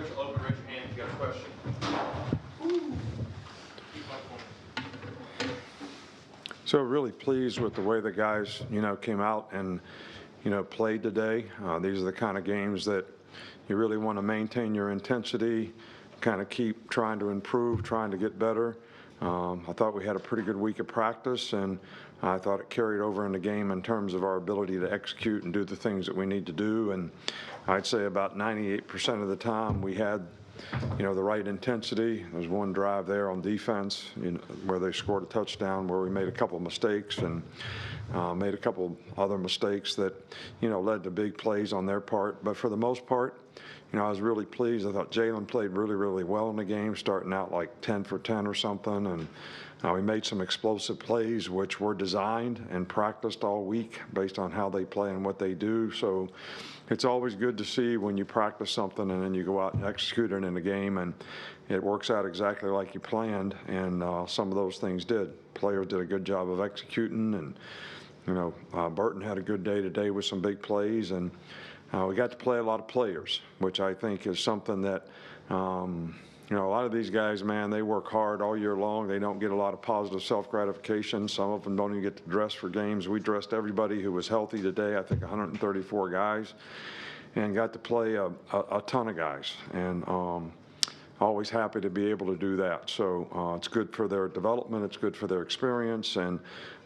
Coach, open, raise your hand if you got a question. So really pleased with the way the guys, came out and, played today. These are the kind of games that you really want to maintain your intensity, kind of keep trying to improve, trying to get better. I thought we had a pretty good week of practice, and I thought it carried over in the game in terms of our ability to execute and do the things that we need to do. And I'd say about 98% of the time we had, the right intensity. There's one drive there on defense, where they scored a touchdown, where we made a couple of mistakes and made a couple other mistakes that, led to big plays on their part. But for the most part, I was really pleased. I thought Jalen played really, really well in the game, starting out like 10 for 10 or something. And we made some explosive plays, which were designed and practiced all week based on how they play and what they do. So it's always good to see when you practice something and then you go out and execute it in the game, and it works out exactly like you planned. And some of those things did. Players did a good job of executing, and Burton had a good day today with some big plays, and we got to play a lot of players, which I think is something that, a lot of these guys, man, they work hard all year long. They don't get a lot of positive self-gratification. Some of them don't even get to dress for games. We dressed everybody who was healthy today, I think 134 guys, and got to play a ton of guys. And always happy to be able to do that. So it's good for their development. It's good for their experience. And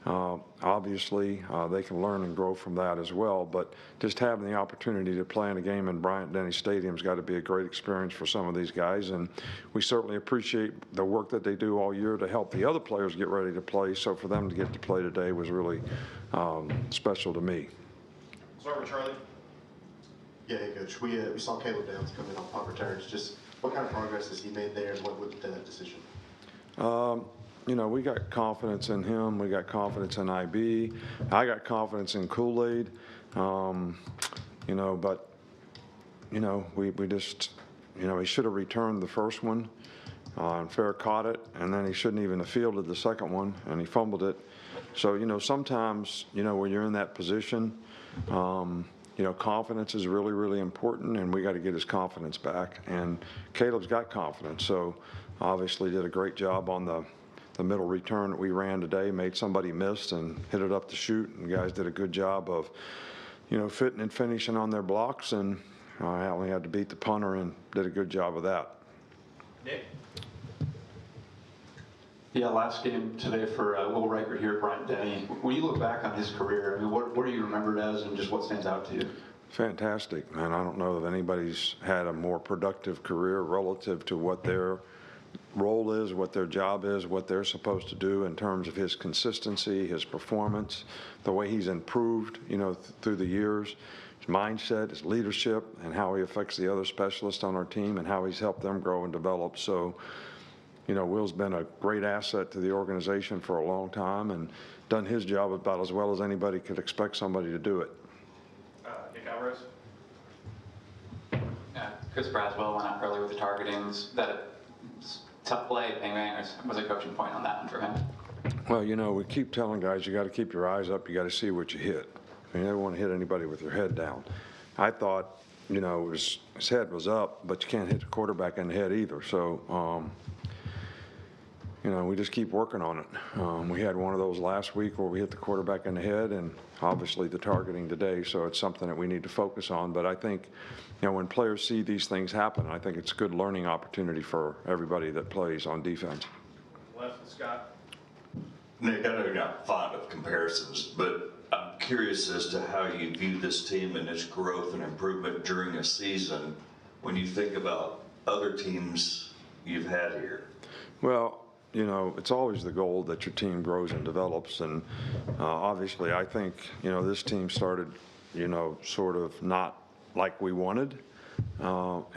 obviously, they can learn and grow from that as well. But just having the opportunity to play in a game in Bryant-Denny Stadium has got to be a great experience for some of these guys. And we certainly appreciate the work that they do all year to help the other players get ready to play. So for them to get to play today was really special to me. Start with Charlie. Yeah, hey, Coach. We saw Caleb Downs come in on punt returns. Just what kind of progress has he made there, and what would that decision? We got confidence in him. We got confidence in IB. I got confidence in Kool-Aid. But we just, he should have returned the first one, and Fair caught it, and then he shouldn't even have fielded the second one, and he fumbled it. So, sometimes, when you're in that position, confidence is really, really important, and we got to get his confidence back. And Caleb's got confidence, so obviously did a great job on the middle return that we ran today, made somebody miss and hit it up to shoot, and the guys did a good job of, fitting and finishing on their blocks, and I only had to beat the punter and did a good job of that. Nick? Yeah, last game today for Will Reichard here at Bryant-Denny. When you look back on his career, what are you remembered as, and just what stands out to you? Fantastic, man. I don't know that anybody's had a more productive career relative to what their role is, what their job is, what they're supposed to do in terms of his consistency, his performance, the way he's improved, through the years, his mindset, his leadership, and how he affects the other specialists on our team and how he's helped them grow and develop. So, Will's been a great asset to the organization for a long time and done his job about as well as anybody could expect somebody to do it. Nick Alvarez? Chris Braswell went out early with the targetings. That a tough play, or was a coaching point on that one for him? Well, we keep telling guys you got to keep your eyes up. You got to see what you hit. You never want to hit anybody with your head down. I thought, his head was up, but you can't hit the quarterback in the head either. So, we just keep working on it. We had one of those last week where we hit the quarterback in the head, and obviously the targeting today, so it's something that we need to focus on. But I think, when players see these things happen, I think it's a good learning opportunity for everybody that plays on defense. Left with Scott. Nick, I know you're not fond of comparisons, but I'm curious as to how you view this team and its growth and improvement during a season when you think about other teams you've had here. Well, it's always the goal that your team grows and develops. And obviously, I think, this team started, sort of not like we wanted. But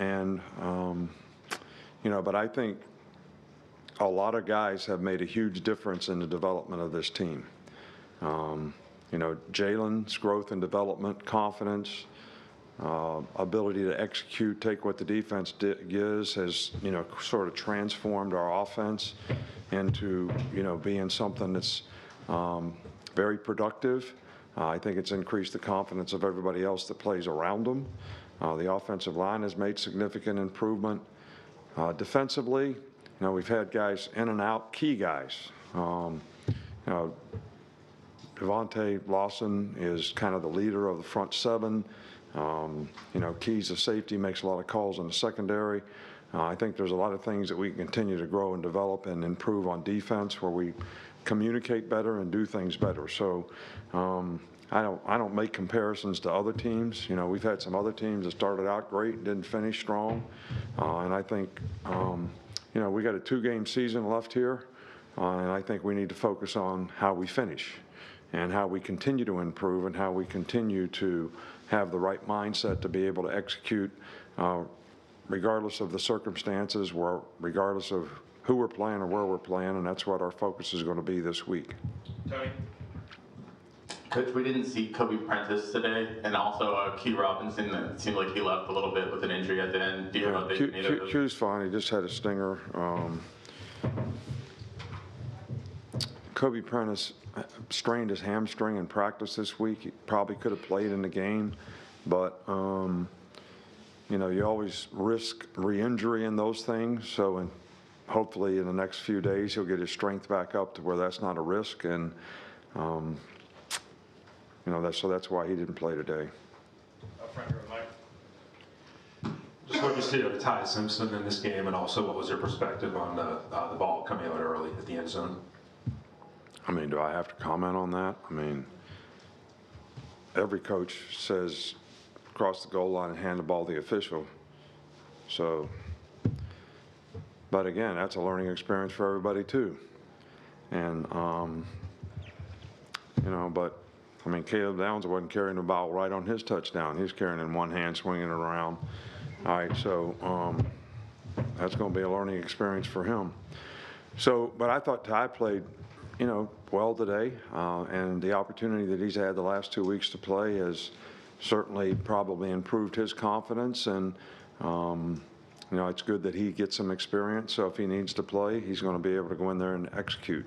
I think a lot of guys have made a huge difference in the development of this team. Jalen's growth and development, confidence, ability to execute, take what the defense gives has, sort of transformed our offense into, being something that's very productive. I think it's increased the confidence of everybody else that plays around them. The offensive line has made significant improvement. Defensively, we've had guys in and out, key guys. Devontae Lawson is kind of the leader of the front seven. Keys to safety, makes a lot of calls in the secondary. I think there's a lot of things that we can continue to grow and develop and improve on defense where we communicate better and do things better. So I don't make comparisons to other teams. We've had some other teams that started out great and didn't finish strong. And I think, we got a 2-game season left here. And I think we need to focus on how we finish and how we continue to improve and how we continue to have the right mindset to be able to execute regardless of the circumstances, regardless of who we're playing or where we're playing, and that's what our focus is going to be this week. Tony? Coach, we didn't see Kobe Prentice today, and also Q Robinson. It seemed like he left a little bit with an injury at the end. Do you have updates? Q's fine. He just had a stinger. Kobe Prentice strained his hamstring in practice this week. He probably could have played in the game, but you always risk re-injury in those things. So hopefully in the next few days he'll get his strength back up to where that's not a risk, and that's why he didn't play today. Up front here with Mike. Just what did you see of Ty Simpson in this game, and also what was your perspective on the ball coming out early at the end zone? Do I have to comment on that? Every coach says cross the goal line and hand the ball to the official. So, but again, that's a learning experience for everybody too. And, Caleb Downs wasn't carrying the ball right on his touchdown. He's carrying it in one hand, swinging it around. All right, so that's going to be a learning experience for him. So, but I thought Ty played well today, and the opportunity that he's had the last 2 weeks to play has certainly probably improved his confidence, and it's good that he gets some experience, so if he needs to play, he's going to be able to go in there and execute.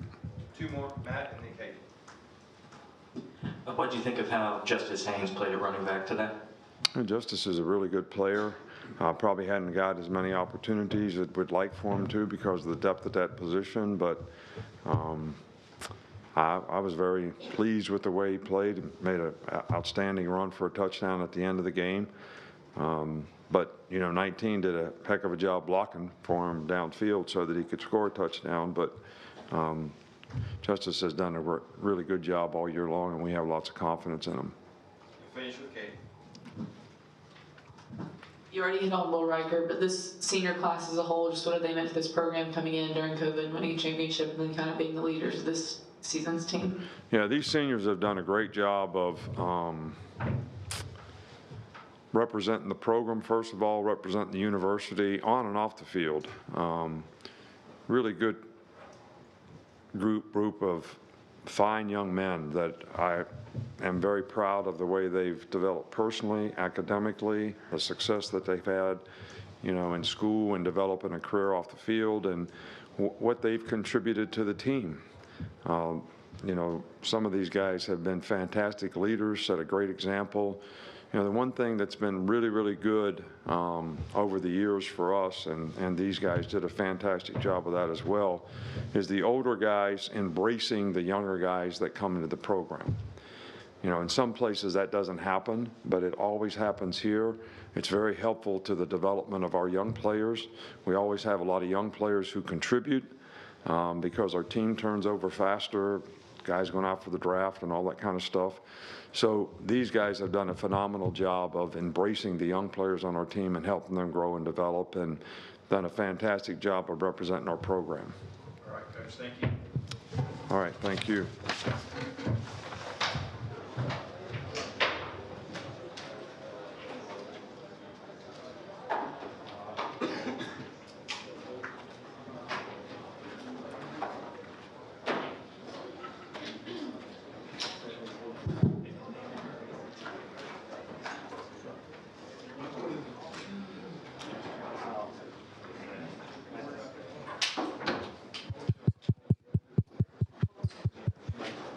2 more, Matt and then Kate. What do you think of how Justice Haynes played at running back today? Justice is a really good player. Probably hadn't got as many opportunities as we'd like for him to because of the depth at that position, but I was very pleased with the way he played. Made an outstanding run for a touchdown at the end of the game. But 19 did a heck of a job blocking for him downfield so that he could score a touchdown. But Justice has done a really good job all year long, and we have lots of confidence in him. We'll finish with Kate. You already hit on Will Reichard, but this senior class as a whole, just what have they meant to this program coming in during COVID, winning a championship, and then kind of being the leaders of this season's team? Yeah, these seniors have done a great job of representing the program, first of all, representing the university on and off the field. Really good group of fine young men that I am very proud of the way they've developed personally, academically, the success that they've had, in school and developing a career off the field, and what they've contributed to the team. Some of these guys have been fantastic leaders, set a great example. The one thing that's been really, really good over the years for us, and these guys did a fantastic job of that as well, is the older guys embracing the younger guys that come into the program. In some places that doesn't happen, but it always happens here. It's very helpful to the development of our young players. We always have a lot of young players who contribute because our team turns over faster, guys going out for the draft and all that kind of stuff. So these guys have done a phenomenal job of embracing the young players on our team and helping them grow and develop, and done a fantastic job of representing our program. All right, Coach, thank you. All right, thank you.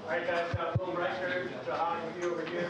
All right, guys, got Will Reichard, Saban with you over here.